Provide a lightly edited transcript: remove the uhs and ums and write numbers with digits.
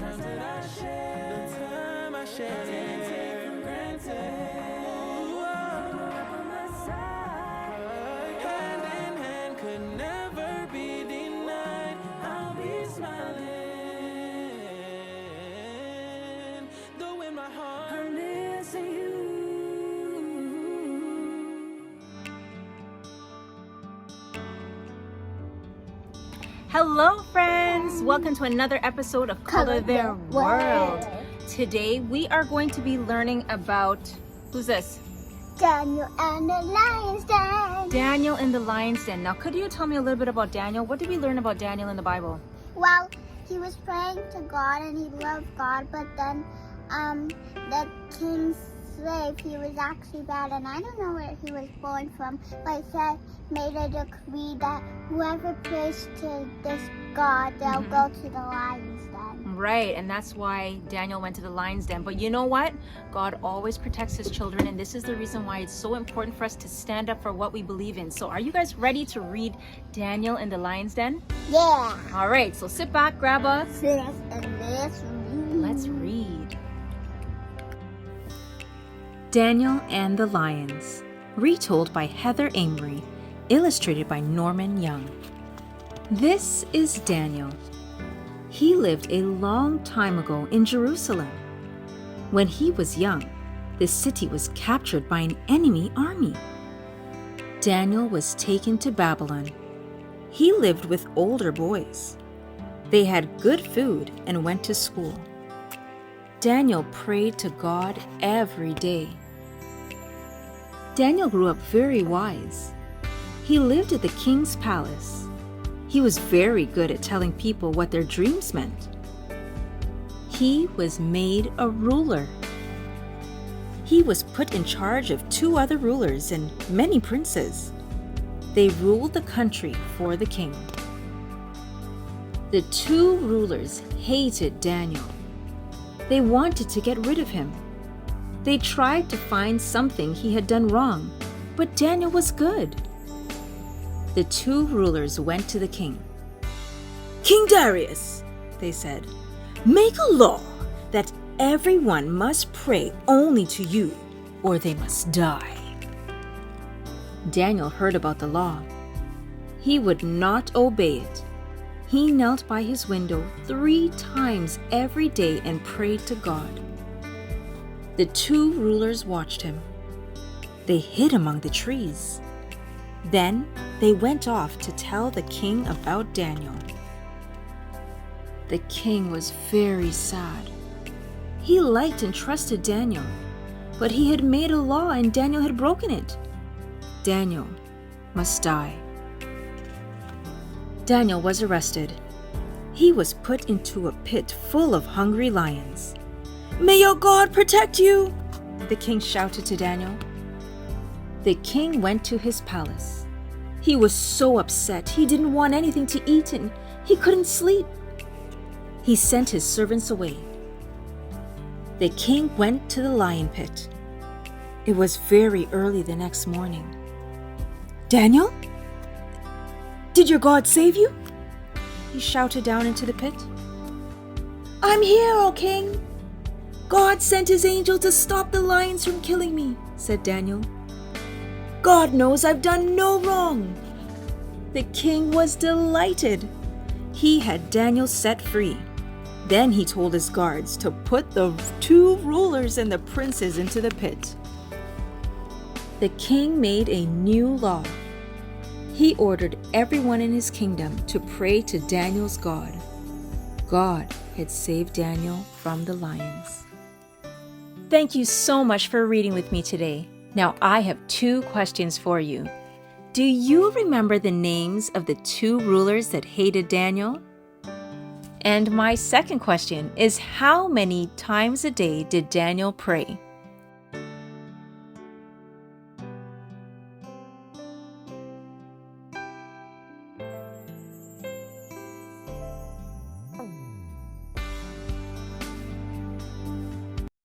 times that I shared, the time I shared, I didn't take for granted. Ooh, up on my side, hand in hand, could never be denied. I'll be smiling, though in my heart I'm missing you. Hello friends! Welcome to another episode of Color Their World. Today we are going to be learning about, who's this? Daniel and the Lion's Den. Daniel in the Lion's Den. Now could you tell me a little bit about Daniel? What did we learn about Daniel in the Bible? Well, he was praying to God and he loved God, but then the king's slave, he was actually bad, and I don't know where he was born from, but he made a decree that whoever prays to this God, they'll go to the lion's den. Right, and that's why Daniel went to the lion's den. But you know what? God always protects his children, and this is the reason why it's so important for us to stand up for what we believe in. So are you guys ready to read Daniel in the lion's den? Yeah. All right, so sit back, grab a... Let's read. Daniel and the Lions, retold by Heather Amory, illustrated by Norman Young. This is Daniel. He lived a long time ago in Jerusalem. When he was young, the city was captured by an enemy army. Daniel was taken to Babylon. He lived with older boys. They had good food and went to school. Daniel prayed to God every day. Daniel grew up very wise. He lived at the king's palace. He was very good at telling people what their dreams meant. He was made a ruler. He was put in charge of 2 other rulers and many princes. They ruled the country for the king. The 2 rulers hated Daniel. They wanted to get rid of him. They tried to find something he had done wrong, but Daniel was good. The 2 rulers went to the king. "King Darius," they said, "make a law that everyone must pray only to you, or they must die." Daniel heard about the law. He would not obey it. He knelt by his window 3 times every day and prayed to God. The 2 rulers watched him. They hid among the trees. Then they went off to tell the king about Daniel. The king was very sad. He liked and trusted Daniel, but he had made a law and Daniel had broken it. Daniel must die. Daniel was arrested. He was put into a pit full of hungry lions. "May your God protect you!" the king shouted to Daniel. The king went to his palace. He was so upset he didn't want anything to eat and he couldn't sleep. He sent his servants away. The king went to the lion pit. It was very early the next morning. "Daniel? Did your God save you?" he shouted down into the pit. "I'm here, O king. God sent his angel to stop the lions from killing me," said Daniel. "God knows I've done no wrong." The king was delighted. He had Daniel set free. Then he told his guards to put the 2 rulers and the princes into the pit. The king made a new law. He ordered everyone in his kingdom to pray to Daniel's God. God had saved Daniel from the lions. Thank you so much for reading with me today. Now I have 2 questions for you. Do you remember the names of the 2 rulers that hated Daniel? And my second question is, how many times a day did Daniel pray?